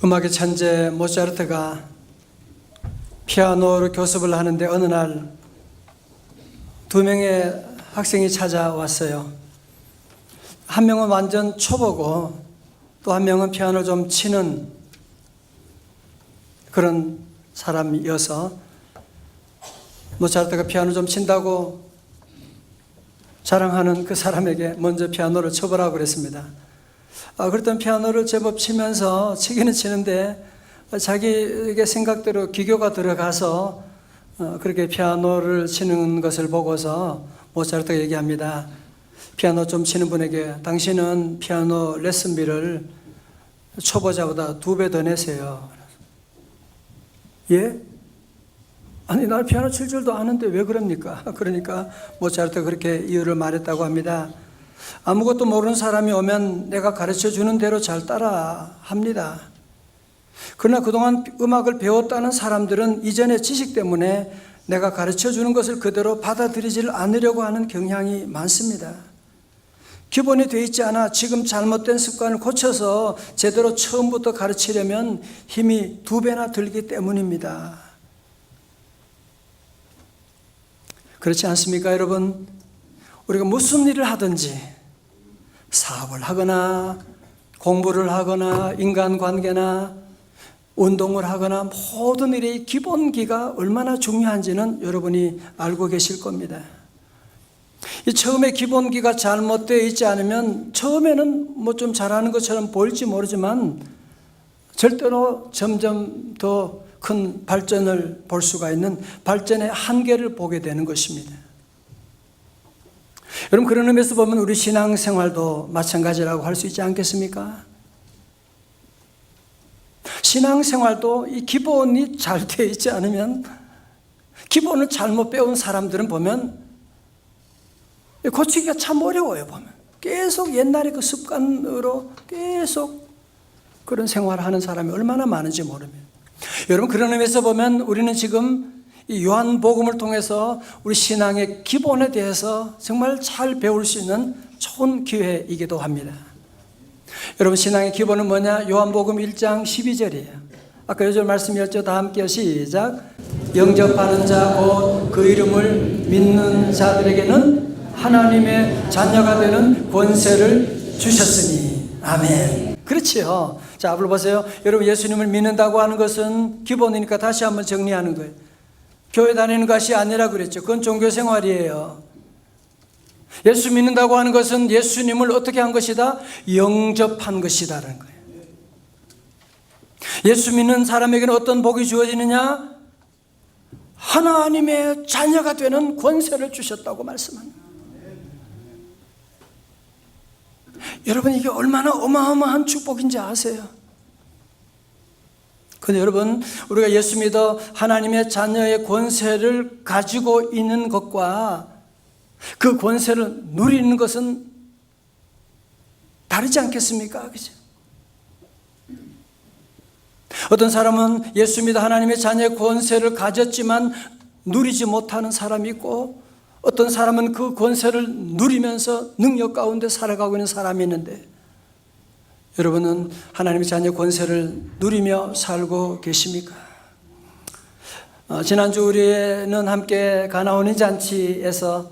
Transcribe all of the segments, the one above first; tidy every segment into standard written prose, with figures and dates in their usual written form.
음악의 천재 모차르트가 피아노로 교습을 하는데 어느 날 두 명의 학생이 찾아왔어요. 한 명은 완전 초보고 또 한 명은 피아노를 좀 치는 그런 사람이어서 모차르트가 피아노 좀 친다고 자랑하는 그 사람에게 먼저 피아노를 쳐보라고 그랬습니다. 그랬더니 피아노를 제법 치면서 치기는 치는데 자기에게 생각대로 기교가 들어가서 그렇게 피아노를 치는 것을 보고서 모차르트가 얘기합니다. 피아노 좀 치는 분에게 당신은 피아노 레슨비를 초보자보다 2배 더 내세요. 예? 아니 나 피아노 칠 줄도 아는데 왜 그럽니까? 그러니까 모차르트가 그렇게 이유를 말했다고 합니다. 아무것도 모르는 사람이 오면 내가 가르쳐 주는 대로 잘 따라 합니다. 그러나 그동안 음악을 배웠다는 사람들은 이전의 지식 때문에 내가 가르쳐 주는 것을 그대로 받아들이지를 않으려고 하는 경향이 많습니다. 기본이 되어 있지 않아 지금 잘못된 습관을 고쳐서 제대로 처음부터 가르치려면 힘이 2배나 들기 때문입니다. 그렇지 않습니까, 여러분? 우리가 무슨 일을 하든지 사업을 하거나 공부를 하거나 인간관계나 운동을 하거나 모든 일의 기본기가 얼마나 중요한지는 여러분이 알고 계실 겁니다. 이 처음에 기본기가 잘못되어 있지 않으면 처음에는 뭐 좀 잘하는 것처럼 보일지 모르지만 절대로 점점 더 큰 발전을 볼 수가 있는 발전의 한계를 보게 되는 것입니다. 여러분, 그런 의미에서 보면 우리 신앙생활도 마찬가지라고 할 수 있지 않겠습니까? 신앙생활도 이 기본이 잘 되어 있지 않으면, 기본을 잘못 배운 사람들은 보면 고치기가 참 어려워요. 보면 계속 옛날의 그 습관으로 계속 그런 생활을 하는 사람이 얼마나 많은지 모릅니다. 여러분, 그런 의미에서 보면 우리는 지금 이 요한복음을 통해서 우리 신앙의 기본에 대해서 정말 잘 배울 수 있는 좋은 기회이기도 합니다. 여러분, 신앙의 기본은 뭐냐? 요한복음 1장 12절이에요. 아까 요절 말씀이었죠? 다 함께 시작. 영접하는 자 곧 그 이름을 믿는 자들에게는 하나님의 자녀가 되는 권세를 주셨으니. 아멘. 그렇지요. 자, 앞으로 보세요. 여러분, 예수님을 믿는다고 하는 것은 기본이니까 다시 한번 정리하는 거예요. 교회 다니는 것이 아니라 그랬죠. 그건 종교생활이에요. 예수 믿는다고 하는 것은 예수님을 어떻게 한 것이다? 영접한 것이다라는 거예요. 예수 믿는 사람에게는 어떤 복이 주어지느냐? 하나님의 자녀가 되는 권세를 주셨다고 말씀합니다. 여러분, 이게 얼마나 어마어마한 축복인지 아세요? 근데 여러분, 우리가 예수 믿어 하나님의 자녀의 권세를 가지고 있는 것과 그 권세를 누리는 것은 다르지 않겠습니까? 그죠? 어떤 사람은 예수 믿어 하나님의 자녀의 권세를 가졌지만 누리지 못하는 사람이 있고, 어떤 사람은 그 권세를 누리면서 능력 가운데 살아가고 있는 사람이 있는데, 여러분은 하나님의 자녀 권세를 누리며 살고 계십니까? 지난주 우리는 함께 가나오니 잔치에서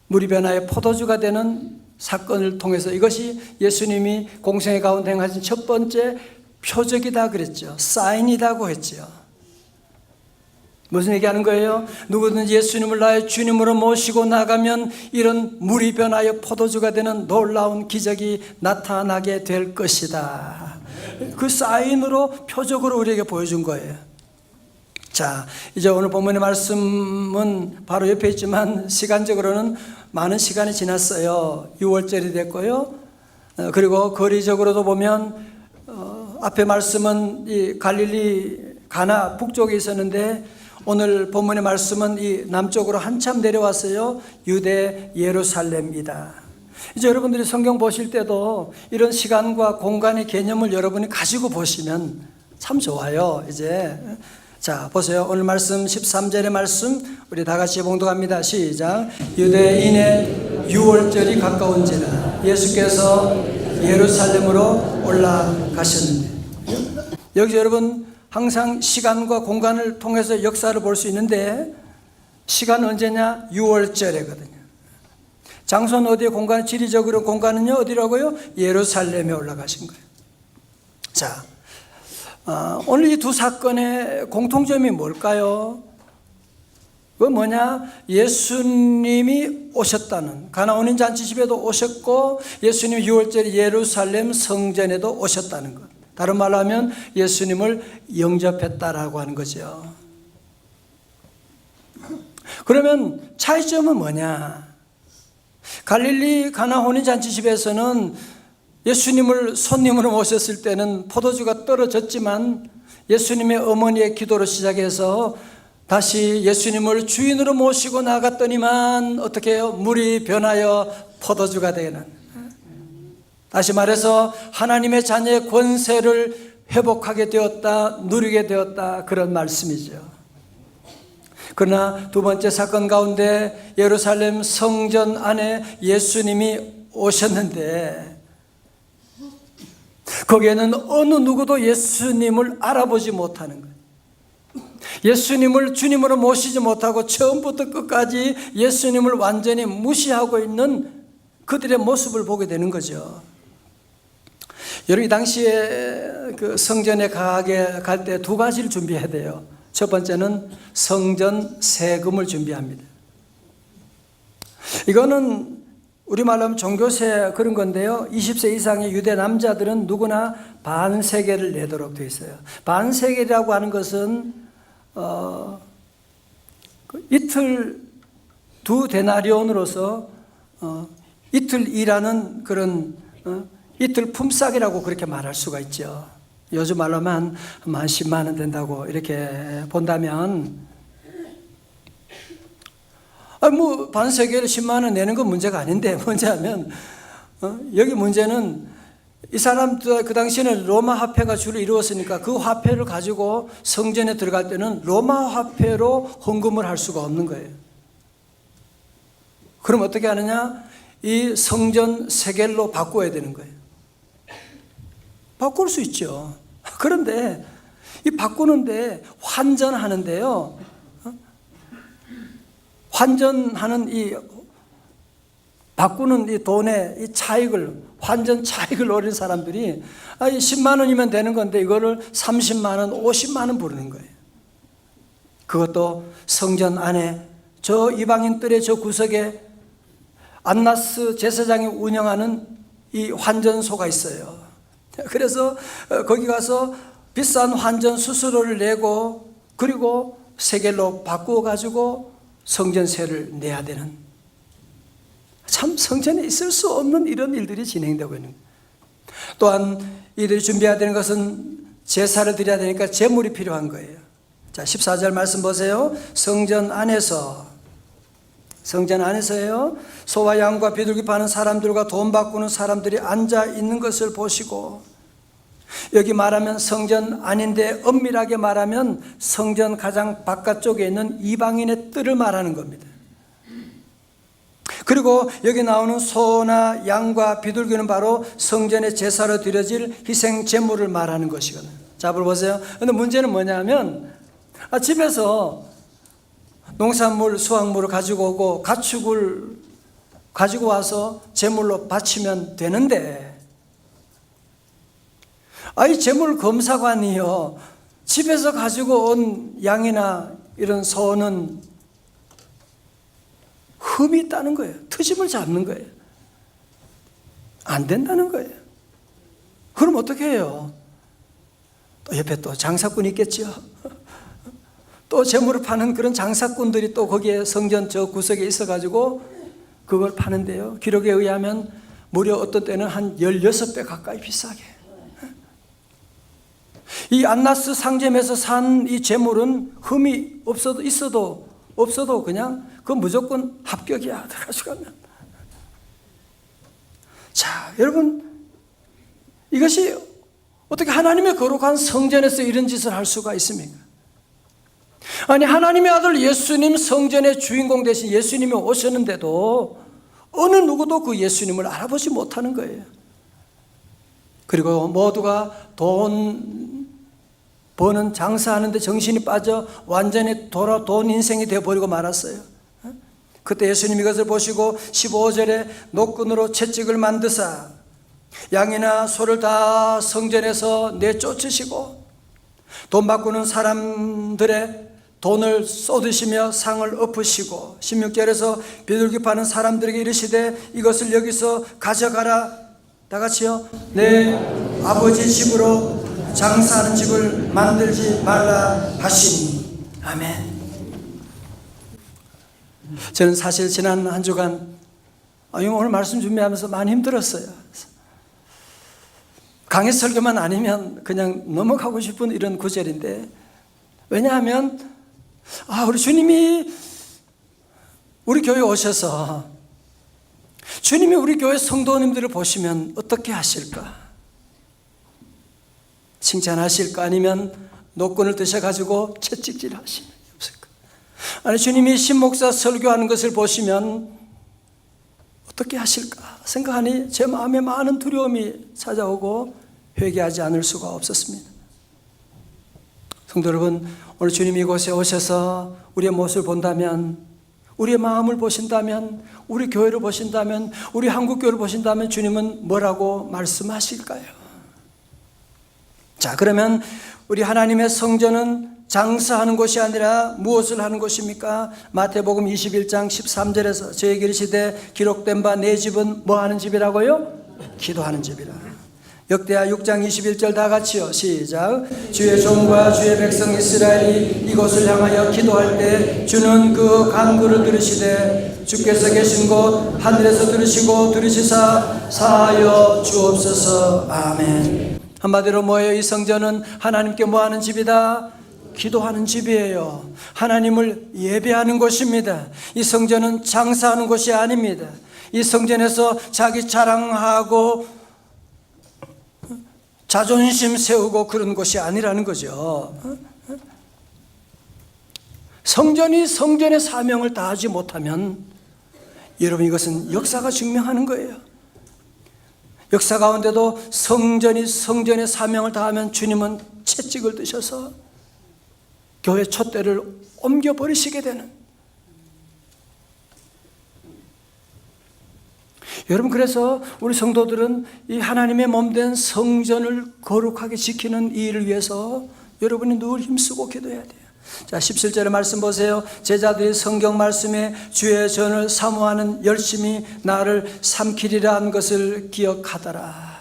물이 변하여 포도주가 되는 사건을 통해서 이것이 예수님이 공생의 가운데 행하신 첫 번째 표적이다 그랬죠. 사인이라고 했죠. 무슨 얘기하는 거예요? 누구든지 예수님을 나의 주님으로 모시고 나가면 이런 물이 변하여 포도주가 되는 놀라운 기적이 나타나게 될 것이다. 그 사인으로, 표적으로 우리에게 보여준 거예요. 자, 이제 오늘 본문의 말씀은 바로 옆에 있지만 시간적으로는 많은 시간이 지났어요. 6월절이 됐고요. 그리고 거리적으로도 보면 앞에 말씀은 이 갈릴리 가나 북쪽에 있었는데, 오늘 본문의 말씀은 이 남쪽으로 한참 내려왔어요. 유대 예루살렘이다. 이제 여러분들이 성경 보실 때도 이런 시간과 공간의 개념을 여러분이 가지고 보시면 참 좋아요. 이제 자, 보세요. 오늘 말씀 13절의 말씀 우리 다 같이 봉독합니다. 시작. 유대인의 유월절이 가까운지라 예수께서 예루살렘으로 올라가셨는데, 여기서 여러분 항상 시간과 공간을 통해서 역사를 볼 수 있는데, 시간은 언제냐? 6월절이거든요. 장소는 어디에? 공간, 지리적으로 공간은요 어디라고요? 예루살렘에 올라가신 거예요. 자, 오늘 이 두 사건의 공통점이 뭘까요? 그건 뭐냐? 예수님이 오셨다는, 가나온 잔치집에도 오셨고 예수님이 6월절 예루살렘 성전에도 오셨다는 것. 다른 말로 하면 예수님을 영접했다라고 하는 거죠. 그러면 차이점은 뭐냐? 갈릴리 가나 혼인잔치집에서는 예수님을 손님으로 모셨을 때는 포도주가 떨어졌지만 예수님의 어머니의 기도로 시작해서 다시 예수님을 주인으로 모시고 나갔더니만 어떻게 해요? 물이 변하여 포도주가 되는, 다시 말해서 하나님의 자녀의 권세를 회복하게 되었다, 누리게 되었다, 그런 말씀이죠. 그러나 두 번째 사건 가운데 예루살렘 성전 안에 예수님이 오셨는데 거기에는 어느 누구도 예수님을 알아보지 못하는 거예요. 예수님을 주님으로 모시지 못하고 처음부터 끝까지 예수님을 완전히 무시하고 있는 그들의 모습을 보게 되는 거죠. 여러분, 이 당시에 그 성전에 가게 갈 때 두 가지를 준비해야 돼요. 첫 번째는 성전 세금을 준비합니다. 이거는 우리말로 하면 종교세 그런 건데요, 20세 이상의 유대 남자들은 누구나 반세겔을 내도록 되어 있어요. 반세겔이라고 하는 것은 이틀 두 데나리온으로서 이틀 일하는 그런 이틀 품삯이라고 그렇게 말할 수가 있죠. 요즘 말로 하면 한 10만 원 된다고 이렇게 본다면, 뭐 반세겔 10만 원 내는 건 문제가 아닌데, 뭐냐면 여기 문제는 이 사람들 그 당시에는 로마 화폐가 주로 이루었으니까 그 화폐를 가지고 성전에 들어갈 때는 로마 화폐로 헌금을 할 수가 없는 거예요. 그럼 어떻게 하느냐? 이 성전 세겔로 바꿔야 되는 거예요. 바꿀 수 있죠. 그런데 이 바꾸는데 환전하는데요, 환전하는 이 바꾸는 이 돈의 이 차익을, 환전 차익을 노리는 사람들이 이 10만 원이면 되는 건데 이거를 30만 원, 50만 원 부르는 거예요. 그것도 성전 안에 저 이방인들의 저 구석에 안나스 제사장이 운영하는 이 환전소가 있어요. 그래서 거기 가서 비싼 환전 수수료를 내고 그리고 세겔로 바꾸어 가지고 성전세를 내야 되는, 참 성전에 있을 수 없는 이런 일들이 진행되고 있는 거예요. 또한 이들이 준비해야 되는 것은 제사를 드려야 되니까 제물이 필요한 거예요. 자, 14절 말씀 보세요. 성전 안에서요, 소와 양과 비둘기 파는 사람들과 돈 바꾸는 사람들이 앉아 있는 것을 보시고, 여기 말하면 성전 안인데 엄밀하게 말하면 성전 가장 바깥쪽에 있는 이방인의 뜰을 말하는 겁니다. 그리고 여기 나오는 소나 양과 비둘기는 바로 성전의 제사로 드려질 희생 제물을 말하는 것이거든요. 자, 보세요. 근데 문제는 뭐냐면 집에서 농산물, 수확물을 가지고 오고 가축을 가지고 와서 제물로 바치면 되는데, 이 제물 검사관이요, 집에서 가지고 온 양이나 이런 소는 흠이 있다는 거예요. 트집을 잡는 거예요. 안 된다는 거예요. 그럼 어떻게 해요? 또 옆에 또 장사꾼이 있겠죠. 또 제물을 파는 그런 장사꾼들이 또 거기에 성전 저 구석에 있어가지고 그걸 파는데요, 기록에 의하면 무려 어떤 때는 한 16배 가까이 비싸게. 이 안나스 상점에서 산 이 제물은 흠이 있어도 없어도 그냥 그 무조건 합격이야, 들어가지고 가면. 자, 여러분, 이것이 어떻게 하나님의 거룩한 성전에서 이런 짓을 할 수가 있습니까? 아니, 하나님의 아들 예수님, 성전의 주인공 대신 예수님이 오셨는데도 어느 누구도 그 예수님을 알아보지 못하는 거예요. 그리고 모두가 돈 버는 장사하는 데 정신이 빠져 완전히 돈 인생이 되어버리고 말았어요. 그때 예수님이 이것을 보시고 15절에 노끈으로 채찍을 만드사 양이나 소를 다 성전에서 내쫓으시고 돈 바꾸는 사람들의 돈을 쏟으시며 상을 엎으시고 16절에서 비둘기 파는 사람들에게 이르시되 이것을 여기서 가져가라. 다 같이요. 내 아버지 집으로 장사하는 집을 만들지 말라 하시니. 아멘. 저는 사실 지난 한 주간 오늘 말씀 준비하면서 많이 힘들었어요. 강의 설교만 아니면 그냥 넘어가고 싶은 이런 구절인데, 왜냐하면 우리 주님이 우리 교회에 오셔서 주님이 우리 교회 성도님들을 보시면 어떻게 하실까? 칭찬하실까? 아니면 노끈을 드셔가지고 채찍질 하시면 없을까? 아니, 주님이 신목사 설교하는 것을 보시면 어떻게 하실까 생각하니 제 마음에 많은 두려움이 찾아오고 회개하지 않을 수가 없었습니다. 성도 여러분, 오늘 주님이 이곳에 오셔서 우리의 모습을 본다면, 우리의 마음을 보신다면, 우리 교회를 보신다면, 우리 한국교회를 보신다면 주님은 뭐라고 말씀하실까요? 자, 그러면 우리 하나님의 성전은 장사하는 곳이 아니라 무엇을 하는 곳입니까? 마태복음 21장 13절에서 저에게 이르시되 기록된 바 내 집은 뭐 하는 집이라고요? 기도하는 집이라. 역대하 6장 21절 다 같이요. 시작. 주의 종과 주의 백성 이스라엘이 이곳을 향하여 기도할 때 주는 그 간구를 들으시되 주께서 계신 곳 하늘에서 들으시고 들으시사 사하여 주옵소서. 아멘. 한마디로 뭐예요? 이 성전은 하나님께 뭐 하는 집이다? 기도하는 집이에요. 하나님을 예배하는 곳입니다. 이 성전은 장사하는 곳이 아닙니다. 이 성전에서 자기 자랑하고 자존심 세우고 그런 곳이 아니라는 거죠. 성전이 성전의 사명을 다하지 못하면 여러분, 이것은 역사가 증명하는 거예요. 역사 가운데도 성전이 성전의 사명을 다하면 주님은 채찍을 드셔서 교회 촛대를 옮겨버리시게 되는. 여러분, 그래서 우리 성도들은 이 하나님의 몸된 성전을 거룩하게 지키는 이 일을 위해서 여러분이 늘 힘쓰고 기도해야 돼요. 자, 17절의 말씀 보세요. 제자들이 성경 말씀에 주의 전을 사모하는 열심히 나를 삼키리라 한 것을 기억하더라.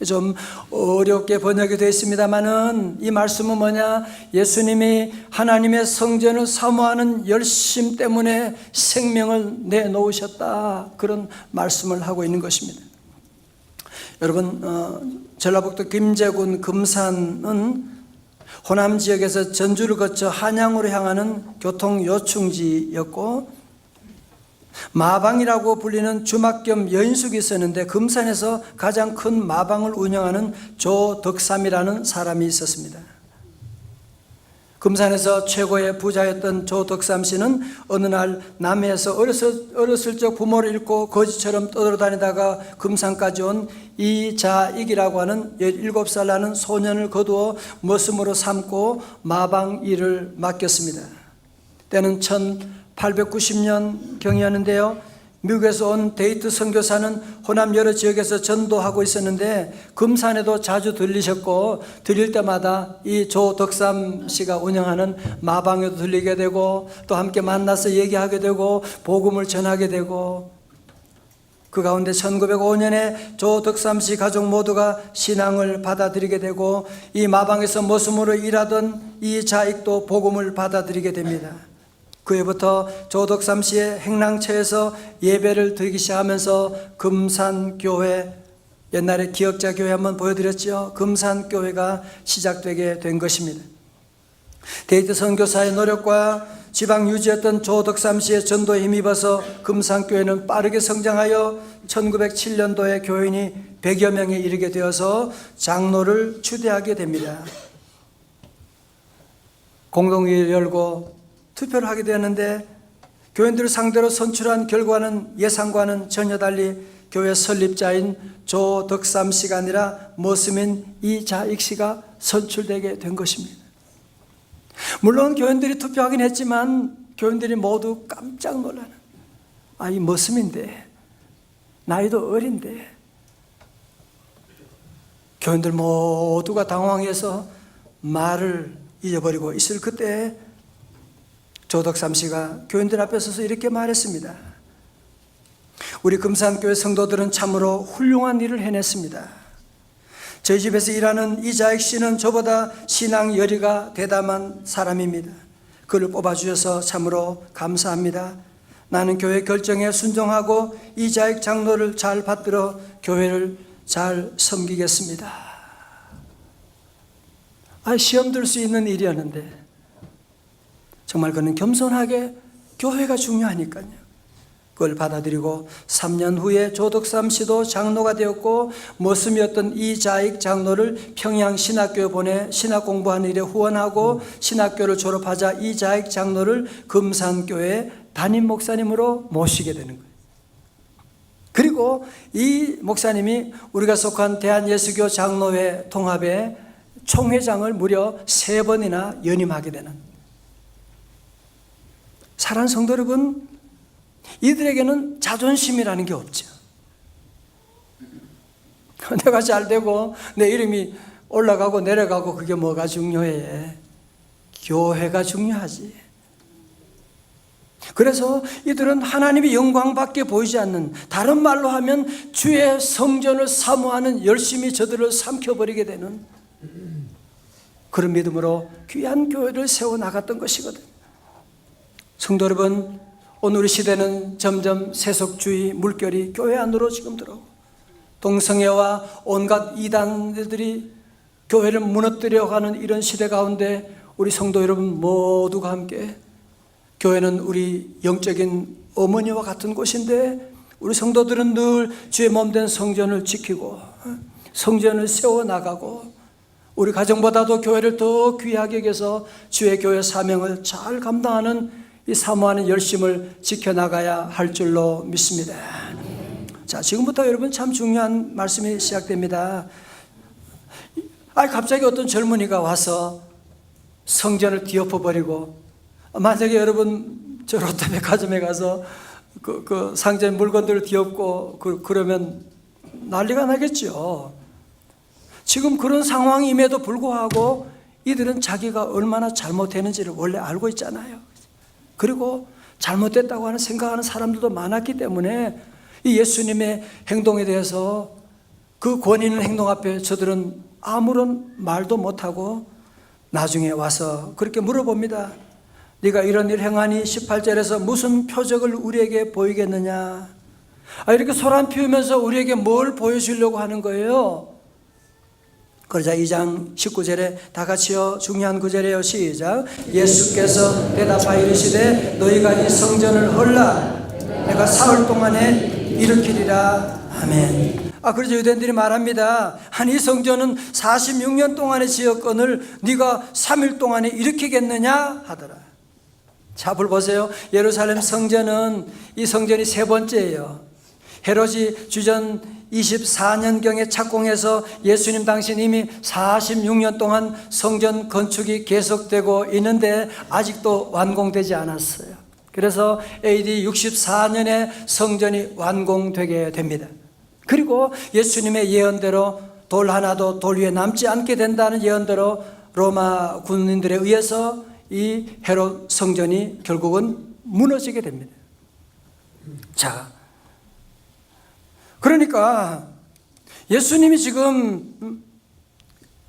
좀 어렵게 번역이 되어 있습니다만은 이 말씀은 뭐냐? 예수님이 하나님의 성전을 사모하는 열심 때문에 생명을 내놓으셨다, 그런 말씀을 하고 있는 것입니다. 여러분, 전라북도 김제군 금산은 호남 지역에서 전주를 거쳐 한양으로 향하는 교통 요충지였고, 마방이라고 불리는 주막 겸 여인숙이 있었는데 금산에서 가장 큰 마방을 운영하는 조덕삼이라는 사람이 있었습니다. 금산에서 최고의 부자였던 조덕삼 씨는 어느 날 남해에서 어렸을 적 부모를 잃고 거지처럼 떠돌아다니다가 금산까지 온 이자익이라고 하는 17살 나는 소년을 거두어 머슴으로 삼고 마방 일을 맡겼습니다. 때는 1890년 경이었는데요. 미국에서 온 데이트 선교사는 호남 여러 지역에서 전도하고 있었는데 금산에도 자주 들리셨고, 들릴 때마다 이 조덕삼 씨가 운영하는 마방에도 들리게 되고 또 함께 만나서 얘기하게 되고 복음을 전하게 되고, 그 가운데 1905년에 조덕삼 씨 가족 모두가 신앙을 받아들이게 되고 이 마방에서 머슴으로 일하던 이 자익도 복음을 받아들이게 됩니다. 그 해부터 조덕삼 씨의 행랑처에서 예배를 드리기 시작하면서 금산교회, 옛날에 기억자교회 한번 보여드렸죠. 금산교회가 시작되게 된 것입니다. 데이트 선교사의 노력과 지방 유지였던 조덕삼 씨의 전도에 힘입어서 금산교회는 빠르게 성장하여 1907년도에 교인이 100여 명에 이르게 되어서 장로를 추대하게 됩니다. 공동회의를 열고 투표를 하게 되었는데 교인들을 상대로 선출한 결과는 예상과는 전혀 달리 교회 설립자인 조덕삼 씨가 아니라 머스민 이자익 씨가 선출되게 된 것입니다. 물론 교인들이 투표하긴 했지만 교인들이 모두 깜짝 놀라는, 이 머스민인데 나이도 어린데. 교인들 모두가 당황해서 말을 잊어버리고 있을 그때 조덕삼 씨가 교인들 앞에 서서 이렇게 말했습니다. 우리 금산교회 성도들은 참으로 훌륭한 일을 해냈습니다. 저희 집에서 일하는 이자익 씨는 저보다 신앙 열의가 대담한 사람입니다. 그를 뽑아주셔서 참으로 감사합니다. 나는 교회 결정에 순종하고 이자익 장로를 잘 받들어 교회를 잘 섬기겠습니다. 시험 들 수 있는 일이었는데 정말 그는 겸손하게 교회가 중요하니까요. 그걸 받아들이고 3년 후에 조덕삼 씨도 장로가 되었고 머슴이었던 이자익 장로를 평양신학교에 보내 신학 공부하는 일에 후원하고 신학교를 졸업하자 이자익 장로를 금산교회 담임 목사님으로 모시게 되는 거예요. 그리고 이 목사님이 우리가 속한 대한예수교 장로회 통합의 총회장을 무려 3번이나 연임하게 되는, 사랑하는 성도 여러분, 이들에게는 자존심이라는 게 없죠. 내가 잘 되고 내 이름이 올라가고 내려가고 그게 뭐가 중요해? 교회가 중요하지. 그래서 이들은 하나님의 영광밖에 보이지 않는, 다른 말로 하면 주의 성전을 사모하는 열심히 저들을 삼켜버리게 되는 그런 믿음으로 귀한 교회를 세워나갔던 것이거든. 성도 여러분, 오늘 우리 시대는 점점 세속주의 물결이 교회 안으로 지금 들어오고 동성애와 온갖 이단들이 교회를 무너뜨려가는 이런 시대 가운데 우리 성도 여러분 모두가 함께, 교회는 우리 영적인 어머니와 같은 곳인데 우리 성도들은 늘 주의 몸된 성전을 지키고 성전을 세워나가고 우리 가정보다도 교회를 더 귀하게 여겨서 주의 교회 사명을 잘 감당하는 이 사모하는 열심을 지켜나가야 할 줄로 믿습니다. 자, 지금부터 여러분 참 중요한 말씀이 시작됩니다. 갑자기 어떤 젊은이가 와서 성전을 뒤엎어버리고, 만약에 여러분 저 롯데백화점에 가서 그 상점 물건들을 뒤엎고 그러면 난리가 나겠죠. 지금 그런 상황임에도 불구하고 이들은 자기가 얼마나 잘못했는지를 원래 알고 있잖아요. 그리고 잘못됐다고 하는 생각하는 사람들도 많았기 때문에 이 예수님의 행동에 대해서, 그 권위 있는 행동 앞에 저들은 아무런 말도 못하고 나중에 와서 그렇게 물어봅니다. 네가 이런 일 행하니 18절에서 무슨 표적을 우리에게 보이겠느냐? 이렇게 소란 피우면서 우리에게 뭘 보여주려고 하는 거예요? 그러자 2장 19절에 다 같이요, 중요한 구절이에요. 시작. 예수께서 대답하여 이르시되 너희가 이 성전을 헐라 내가 사흘 동안에 일으키리라. 아멘. 그래서 유대인들이 말합니다. 이 성전은 46년 동안의 지었건을 네가 3일 동안에 일으키겠느냐 하더라. 자, 불 보세요. 예루살렘 성전은, 이 성전이 3번째예요. 헤롯이 주전 24년경에 착공해서 예수님 당시는 이미 46년 동안 성전 건축이 계속되고 있는데 아직도 완공되지 않았어요. 그래서 AD 64년에 성전이 완공되게 됩니다. 그리고 예수님의 예언대로 돌 하나도 돌 위에 남지 않게 된다는 예언대로 로마 군인들에 의해서 이 헤롯 성전이 결국은 무너지게 됩니다. 자, 그러니까 예수님이 지금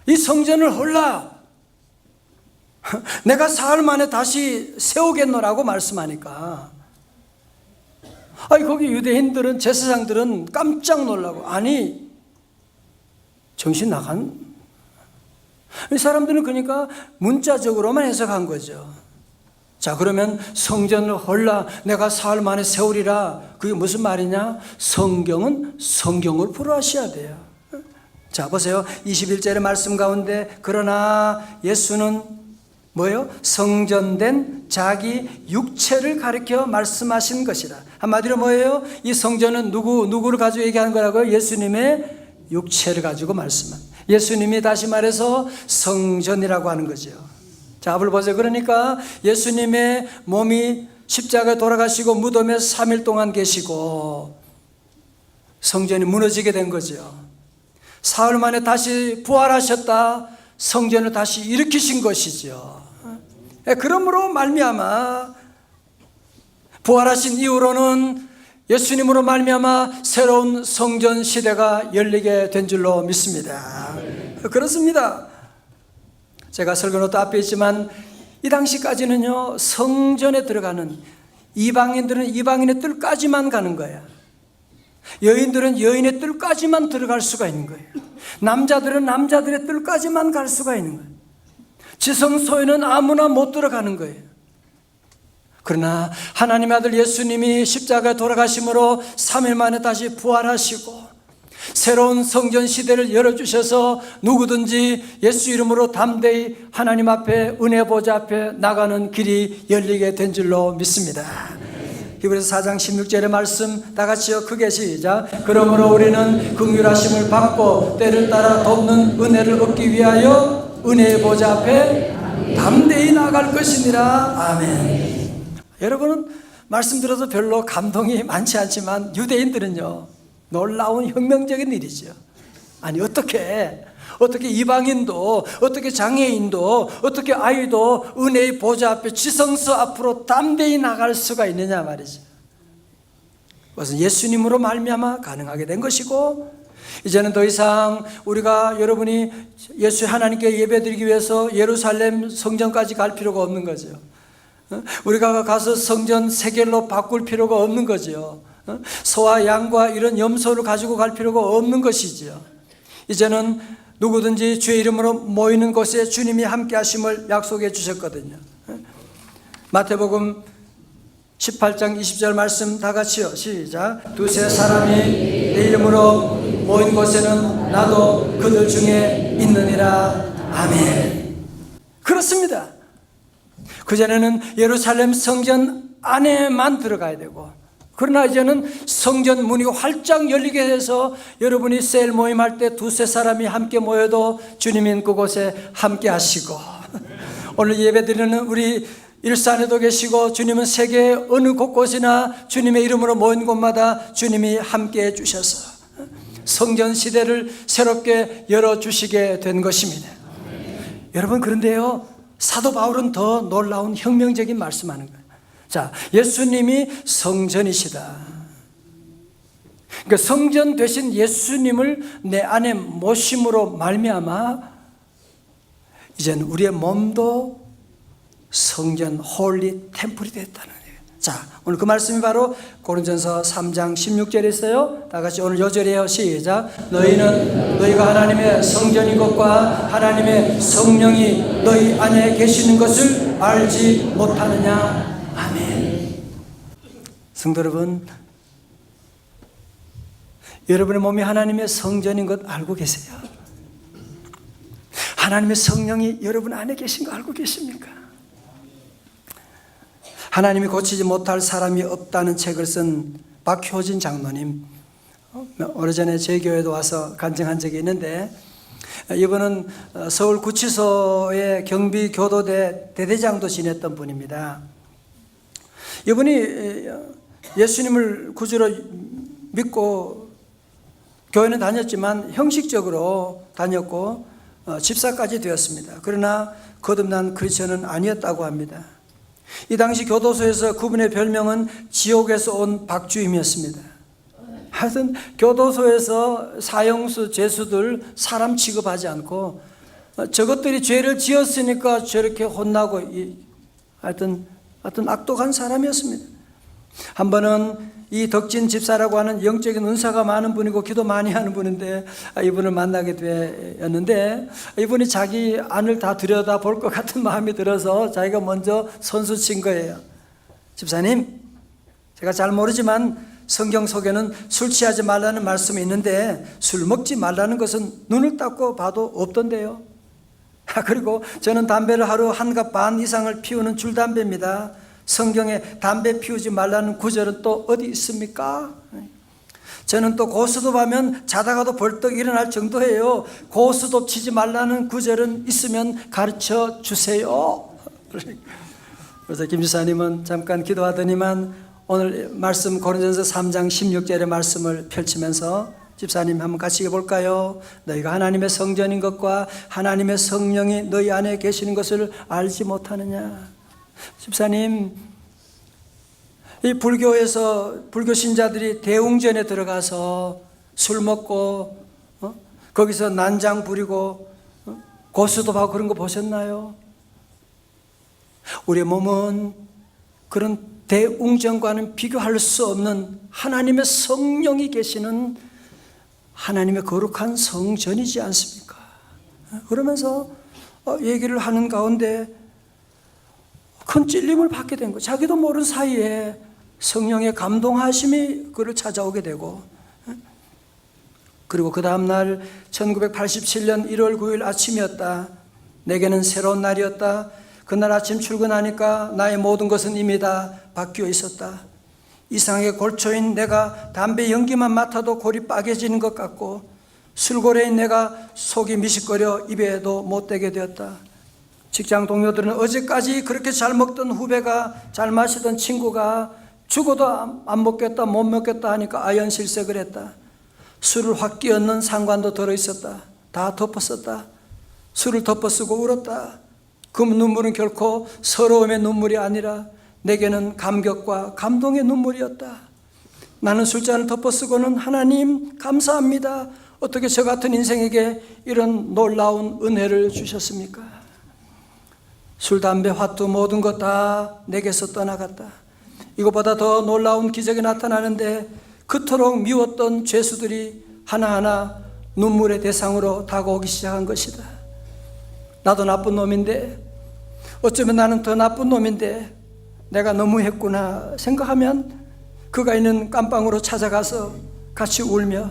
이 성전을 헐라 내가 사흘 만에 다시 세우겠노라고 말씀하니까, 거기 유대인들은, 제사장들은 깜짝 놀라고, 정신 나간, 이 사람들은 그러니까 문자적으로만 해석한 거죠. 자, 그러면 성전을 헐라 내가 사흘 만에 세우리라, 그게 무슨 말이냐? 성경은 성경을 풀어하셔야 돼요. 자, 보세요. 21절의 말씀 가운데 그러나 예수는 뭐예요? 성전된 자기 육체를 가리켜 말씀하신 것이라. 한마디로 뭐예요? 이 성전은 누구를 가지고 얘기하는 거라고요? 예수님의 육체를 가지고 말씀한. 예수님이 다시 말해서 성전이라고 하는 거죠. 자, 앞을 보세요. 그러니까 예수님의 몸이 십자가에 돌아가시고 무덤에 3일 동안 계시고 성전이 무너지게 된 거죠. 사흘 만에 다시 부활하셨다. 성전을 다시 일으키신 것이죠. 그러므로 말미암아 부활하신 이후로는 예수님으로 말미암아 새로운 성전 시대가 열리게 된 줄로 믿습니다. 그렇습니다. 제가 설교노트 앞에 있지만 이 당시까지는요, 성전에 들어가는 이방인들은 이방인의 뜰까지만 가는 거야. 여인들은 여인의 뜰까지만 들어갈 수가 있는 거예요. 남자들은 남자들의 뜰까지만 갈 수가 있는 거예요. 지성소에는 아무나 못 들어가는 거예요. 그러나 하나님의 아들 예수님이 십자가에 돌아가심으로 3일 만에 다시 부활하시고 새로운 성전 시대를 열어주셔서 누구든지 예수 이름으로 담대히 하나님 앞에 은혜 보좌 앞에 나가는 길이 열리게 된 줄로 믿습니다. 히브리서 4장 16절의 말씀 다 같이요, 크게 시작. 그러므로 우리는 긍휼하심을 받고 때를 따라 돕는 은혜를 얻기 위하여 은혜의 보좌 앞에 담대히 나갈 것이니라. 아멘. 여러분은 말씀 들어서 별로 감동이 많지 않지만 유대인들은요, 놀라운 혁명적인 일이죠. 아니 어떻게 이방인도, 어떻게 장애인도, 어떻게 아이도 은혜의 보좌 앞에 지성소 앞으로 담대히 나갈 수가 있느냐 말이죠. 그것은 예수님으로 말미암아 가능하게 된 것이고, 이제는 더 이상 우리가 여러분이 예수 하나님께 예배드리기 위해서 예루살렘 성전까지 갈 필요가 없는 거죠. 우리가 가서 성전 세겔로 바꿀 필요가 없는 거죠. 소와 양과 이런 염소를 가지고 갈 필요가 없는 것이죠. 이제는 누구든지 주의 이름으로 모이는 곳에 주님이 함께 하심을 약속해 주셨거든요. 마태복음 18장 20절 말씀 다 같이요, 시작. 두세 사람이 내 이름으로 모인 곳에는 나도 그들 중에 있느니라. 아멘. 그렇습니다. 그전에는 예루살렘 성전 안에만 들어가야 되고, 그러나 이제는 성전 문이 활짝 열리게 해서 여러분이 셀 모임할 때 두세 사람이 함께 모여도 주님인 그곳에 함께 하시고, 오늘 예배드리는 우리 일산에도 계시고 주님은 세계 어느 곳곳이나 주님의 이름으로 모인 곳마다 주님이 함께 해주셔서 성전 시대를 새롭게 열어주시게 된 것입니다. 여러분, 그런데요, 사도 바울은 더 놀라운 혁명적인 말씀하는 거예요. 자, 예수님이 성전이시다. 그러니까 성전 되신 예수님을 내 안에 모심으로 말미암아 이제는 우리의 몸도 성전 홀리 템플이 됐다는 거예요. 자, 오늘 그 말씀이 바로 고린전서 3장 16절에 있어요. 다 같이 오늘 요절이에요. 시작. 너희가 하나님의 성전인 것과 하나님의 성령이 너희 안에 계시는 것을 알지 못하느냐. 아멘. 성도 여러분, 여러분의 몸이 하나님의 성전인 것 알고 계세요? 하나님의 성령이 여러분 안에 계신 거 알고 계십니까? 하나님이 고치지 못할 사람이 없다는 책을 쓴 박효진 장로님, 오래전에 저희 교회도 와서 간증한 적이 있는데, 이분은 서울구치소의 경비교도대 대대장도 지냈던 분입니다. 이분이 예수님을 구주로 믿고 교회는 다녔지만 형식적으로 다녔고 집사까지 되었습니다. 그러나 거듭난 크리스천은 아니었다고 합니다. 이 당시 교도소에서 그분의 별명은 지옥에서 온 박주임이었습니다. 하여튼 교도소에서 사형수, 죄수들 사람 취급하지 않고 저것들이 죄를 지었으니까 저렇게 혼나고, 하여튼 악독한 사람이었습니다. 한 번은 이 덕진 집사라고 하는 영적인 은사가 많은 분이고 기도 많이 하는 분인데, 이분을 만나게 되었는데, 이분이 자기 안을 다 들여다볼 것 같은 마음이 들어서 자기가 먼저 선수 친 거예요. 집사님, 제가 잘 모르지만 성경 속에는 술 취하지 말라는 말씀이 있는데 술 먹지 말라는 것은 눈을 닦고 봐도 없던데요. 그리고 저는 담배를 하루 한 갑 반 이상을 피우는 줄담배입니다. 성경에 담배 피우지 말라는 구절은 또 어디 있습니까? 저는 또 고스톱하면 자다가도 벌떡 일어날 정도예요. 고스톱 치지 말라는 구절은 있으면 가르쳐 주세요. 그래서 김 지사님은 잠깐 기도하더니만 오늘 말씀 고린도전서 3장 16절의 말씀을 펼치면서 집사님 한번 같이 읽어볼까요? 너희가 하나님의 성전인 것과 하나님의 성령이 너희 안에 계시는 것을 알지 못하느냐. 집사님, 이 불교에서 불교 신자들이 대웅전에 들어가서 술 먹고 거기서 난장 부리고 고스톱하고 그런 거 보셨나요? 우리의 몸은 그런 대웅전과는 비교할 수 없는 하나님의 성령이 계시는 하나님의 거룩한 성전이지 않습니까? 그러면서 얘기를 하는 가운데 큰 찔림을 받게 된 거예요. 자기도 모르는 사이에 성령의 감동하심이 그를 찾아오게 되고, 그리고 그 다음날 1987년 1월 9일 아침이었다. 내게는 새로운 날이었다. 그날 아침 출근하니까 나의 모든 것은 이미 다 바뀌어 있었다. 이상하게 골초인 내가 담배 연기만 맡아도 골이 빠개지는 것 같고, 술고래인 내가 속이 미식거려 입에도 못 대게 되었다. 직장 동료들은 어제까지 그렇게 잘 먹던 후배가, 잘 마시던 친구가 죽어도 안 먹겠다 못 먹겠다 하니까 아연실색을 했다. 술을 확 끼얹는 상관도 들어있었다. 다 덮었었다. 술을 덮어쓰고 울었다. 그 눈물은 결코 서러움의 눈물이 아니라 내게는 감격과 감동의 눈물이었다. 나는 술잔을 덮어쓰고는 하나님 감사합니다. 어떻게 저 같은 인생에게 이런 놀라운 은혜를 주셨습니까? 술, 담배, 화투 모든 것 다 내게서 떠나갔다. 이것보다 더 놀라운 기적이 나타나는데 그토록 미웠던 죄수들이 하나하나 눈물의 대상으로 다가오기 시작한 것이다. 나도 나쁜 놈인데, 어쩌면 나는 더 나쁜 놈인데 내가 너무했구나 생각하면 그가 있는 깜방으로 찾아가서 같이 울며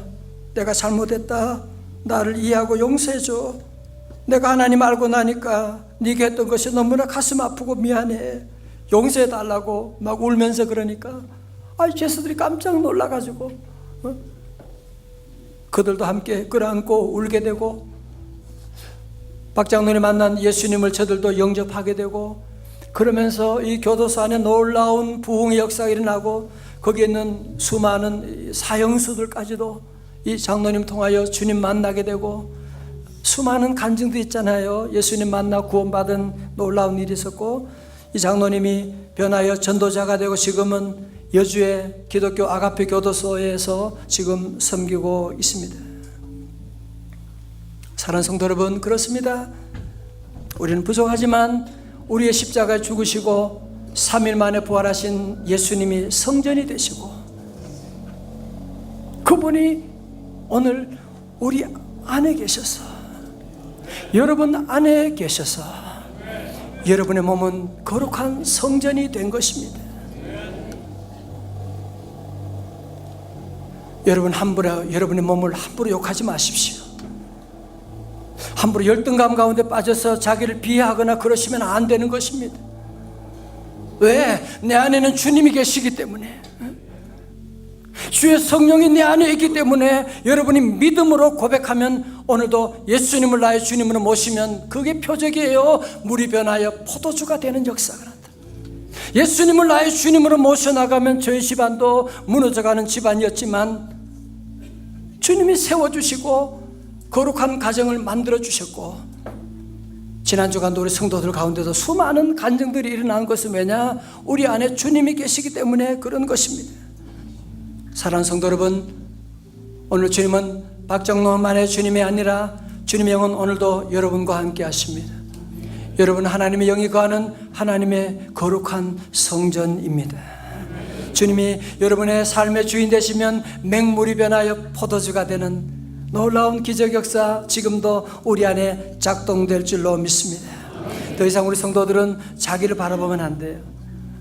내가 잘못했다, 나를 이해하고 용서해줘, 내가 하나님 알고 나니까 네가 했던 것이 너무나 가슴 아프고 미안해, 용서해달라고 막 울면서 그러니까 죄수들이 깜짝 놀라가지고 그들도 함께 끌어안고 울게 되고, 박 장로님 만난 예수님을 저들도 영접하게 되고, 그러면서 이 교도소 안에 놀라운 부흥의 역사가 일어나고 거기에 있는 수많은 사형수들까지도 이 장로님 통하여 주님 만나게 되고, 수많은 간증도 있잖아요. 예수님 만나 구원받은 놀라운 일이 있었고, 이 장로님이 변하여 전도자가 되고 지금은 여주의 기독교 아가페 교도소에서 지금 섬기고 있습니다. 사랑하는 성도 여러분, 그렇습니다. 우리는 부족하지만 우리의 십자가에 죽으시고 3일 만에 부활하신 예수님이 성전이 되시고, 그분이 오늘 우리 안에 계셔서, 여러분 안에 계셔서 여러분의 몸은 거룩한 성전이 된 것입니다. 여러분 함부로 여러분의 몸을 함부로 욕하지 마십시오. 함부로 열등감 가운데 빠져서 자기를 비하하거나 그러시면 안 되는 것입니다. 왜? 내 안에는 주님이 계시기 때문에, 주의 성령이 내 안에 있기 때문에 여러분이 믿음으로 고백하면, 오늘도 예수님을 나의 주님으로 모시면 그게 표적이에요. 물이 변하여 포도주가 되는 역사가 난다. 예수님을 나의 주님으로 모셔나가면 저희 집안도 무너져가는 집안이었지만 주님이 세워주시고 거룩한 가정을 만들어주셨고, 지난 주간도 우리 성도들 가운데도 수많은 간증들이 일어난 것은 왜냐? 우리 안에 주님이 계시기 때문에 그런 것입니다. 사랑하는 성도 여러분, 오늘 주님은 박정로만의 주님이 아니라 주님의 영은 오늘도 여러분과 함께 하십니다. 여러분은 하나님의 영이 거하는 하나님의 거룩한 성전입니다. 주님이 여러분의 삶의 주인 되시면 맹물이 변하여 포도주가 되는 놀라운 기적 역사 지금도 우리 안에 작동될 줄로 믿습니다. 더 이상 우리 성도들은 자기를 바라보면 안 돼요.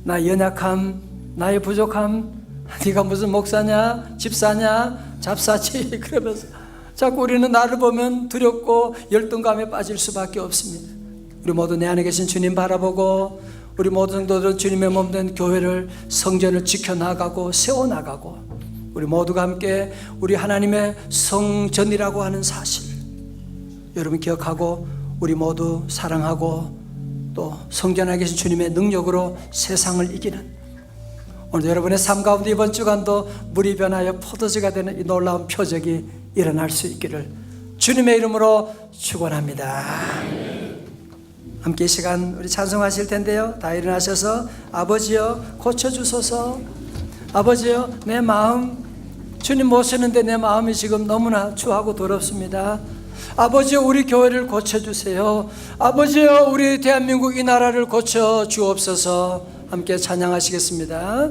나의 연약함, 나의 부족함, 네가 무슨 목사냐, 집사냐, 잡사지 그러면서 자꾸 우리는 나를 보면 두렵고 열등감에 빠질 수밖에 없습니다. 우리 모두 내 안에 계신 주님 바라보고 우리 모든 성도들은 주님의 몸 된 교회를 성전을 지켜나가고 세워나가고 우리 모두가 함께 우리 하나님의 성전이라고 하는 사실 여러분 기억하고 우리 모두 사랑하고 또 성전 안에 계신 주님의 능력으로 세상을 이기는 오늘 여러분의 삶 가운데 이번 주간도 물이 변하여 포도주가 되는 이 놀라운 표적이 일어날 수 있기를 주님의 이름으로 축원합니다. 함께 이 시간 우리 찬송하실 텐데요. 다 일어나셔서 아버지여 고쳐주소서. 아버지여 내 마음 주님 모시는데 내 마음이 지금 너무나 추하고 더럽습니다. 아버지여 우리 교회를 고쳐주세요. 아버지여 우리 대한민국 이 나라를 고쳐주옵소서. 함께 찬양하시겠습니다.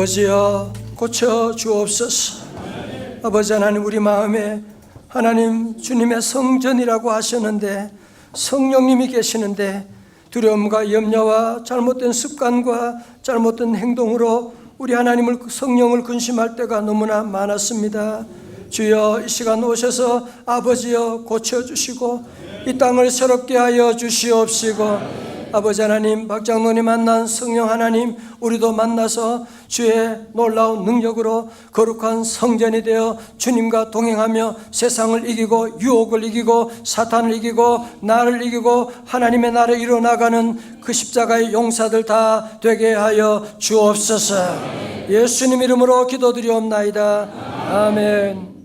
아버지여 고쳐 주옵소서. 아버지 하나님 우리 마음에 하나님 주님의 성전이라고 하셨는데 성령님이 계시는데 두려움과 염려와 잘못된 습관과 잘못된 행동으로 우리 하나님을 성령을 근심할 때가 너무나 많았습니다. 주여 이 시간 오셔서 아버지여 고쳐주시고 이 땅을 새롭게 하여 주시옵시고 아버지 하나님 박장로님 만난 성령 하나님 우리도 만나서 주의 놀라운 능력으로 거룩한 성전이 되어 주님과 동행하며 세상을 이기고 유혹을 이기고 사탄을 이기고 나를 이기고 하나님의 나라를 이뤄나가는 그 십자가의 용사들 다 되게 하여 주옵소서. 예수님 이름으로 기도드리옵나이다. 아멘.